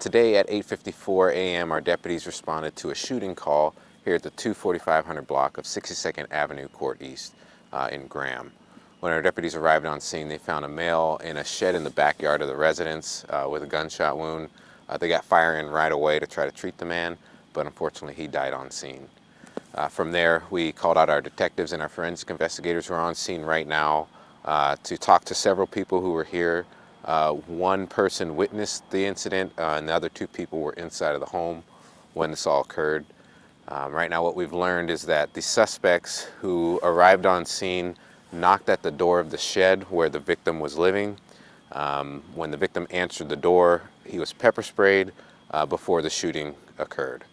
Today at 8:54 a.m. our deputies responded to a shooting call here at the 24500 block of 62nd Avenue Court East in Graham. When our deputies arrived on scene, they found a male in a shed in the backyard of the residence with a gunshot wound. They got fire in right away to try to treat the man, but unfortunately he died on scene. From there, we called out our detectives and our forensic investigators who are on scene right now to talk to several people who were here. One person witnessed the incident, and the other two people were inside of the home when this all occurred. Right now what we've learned is that the suspects who arrived on scene knocked at the door of the shed where the victim was living. When the victim answered the door, he was pepper sprayed before the shooting occurred.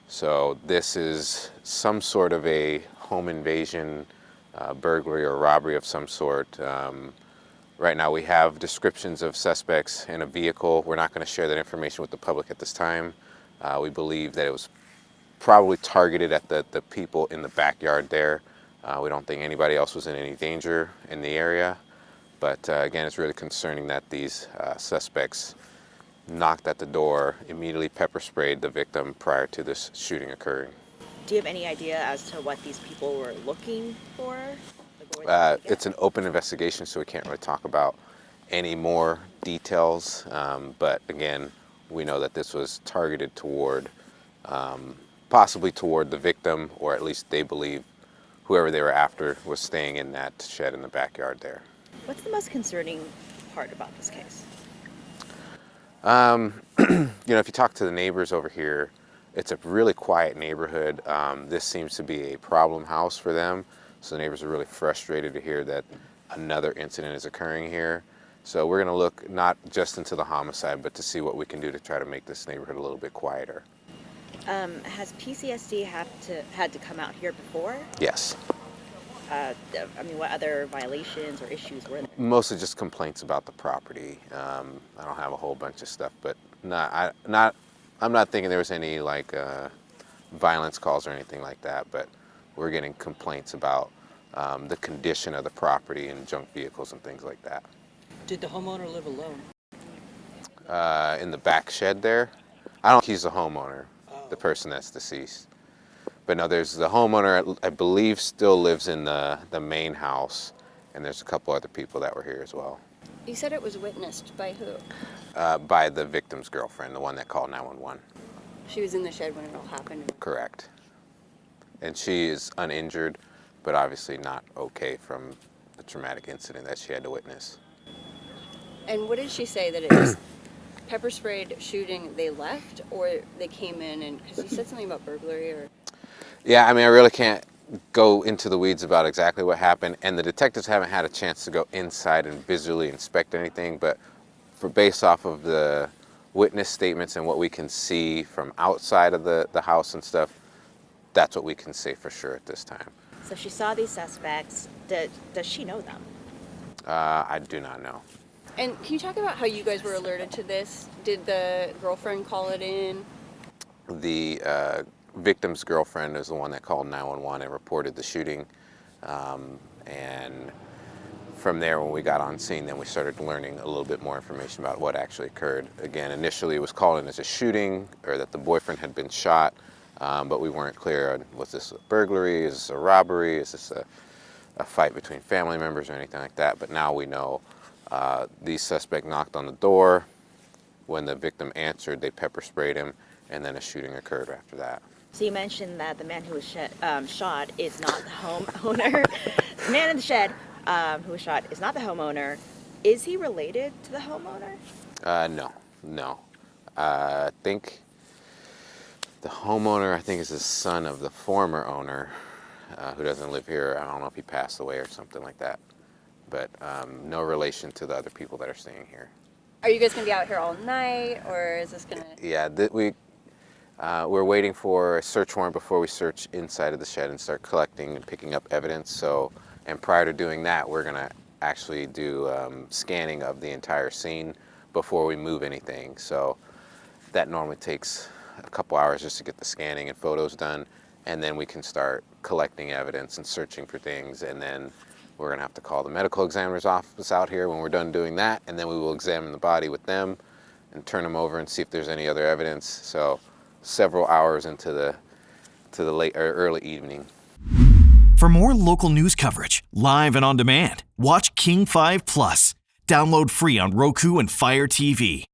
So this is some sort of a home invasion, burglary or robbery of some sort. Right now we have descriptions of suspects in a vehicle. We're not going to share that information with the public at this time. We believe that it was probably targeted at the people in the backyard there. We don't think anybody else was in any danger in the area. But again, it's really concerning that these suspects knocked at the door, immediately pepper sprayed the victim prior to this shooting occurring. Do you have any idea as to what these people were looking for? It's an open investigation, so we can't really talk about any more details. But again, we know that this was targeted toward, possibly toward the victim, or at least they believe whoever they were after was staying in that shed in the backyard there. What's the most concerning part about this case? If you talk to the neighbors over here, it's a really quiet neighborhood. This seems to be a problem house for them. So the neighbors are really frustrated to hear that another incident is occurring here. So we're going to look not just into the homicide, but to see what we can do to try to make this neighborhood a little bit quieter. Has PCSD had to come out here before? Yes. What other violations or issues were there? Mostly just complaints about the property. I don't have a whole bunch of stuff, but I'm not thinking there was any violence calls or anything like that. But we're getting complaints about the condition of the property and junk vehicles and things like that. Did the homeowner live alone? In the back shed there? I don't think he's the homeowner, the person that's deceased. But no, there's the homeowner, I believe, still lives in the main house, and there's a couple other people that were here as well. You said it was witnessed by who? By the victim's girlfriend, the one that called 911. She was in the shed when it all happened? Correct. And she is uninjured, but obviously not okay from the traumatic incident that she had to witness. And what did she say, that it was pepper sprayed shooting, they left, or they came in and, because you said something about burglary or? Yeah, I really can't go into the weeds about exactly what happened, and the detectives haven't had a chance to go inside and visually inspect anything, but based off of the witness statements and what we can see from outside of the house and stuff, that's what we can say for sure at this time. So she saw these suspects. Does she know them? I do not know. And can you talk about how you guys were alerted to this? Did the girlfriend call it in? The victim's girlfriend is the one that called 911 and reported the shooting. And from there, when we got on scene, then we started learning a little bit more information about what actually occurred. Again, initially it was called in as a shooting, or that the boyfriend had been shot, but we weren't clear on, was this a burglary, is this a robbery, is this a fight between family members or anything like that. But now we know the suspect knocked on the door. When the victim answered, they pepper sprayed him, and then a shooting occurred after that. So you mentioned that the man who was shot is not the homeowner. The man in the shed who was shot is not the homeowner. Is he related to the homeowner? No. I think the homeowner, is the son of the former owner who doesn't live here. I don't know if he passed away or something like that. But no relation to the other people that are staying here. Are you guys going to be out here all night, or is this going to? Yeah, we're waiting for a search warrant before we search inside of the shed and start collecting and picking up evidence. And prior to doing that, we're going to actually do scanning of the entire scene before we move anything. So that normally takes a couple hours just to get the scanning and photos done, and then we can start collecting evidence and searching for things, and then we're going to have to call the medical examiner's office out here when we're done doing that, and then we will examine the body with them, and turn them over and see if there's any other evidence. So several hours into the late or early evening. For more local news coverage, live and on demand, watch King 5 Plus. Download free on Roku and Fire TV.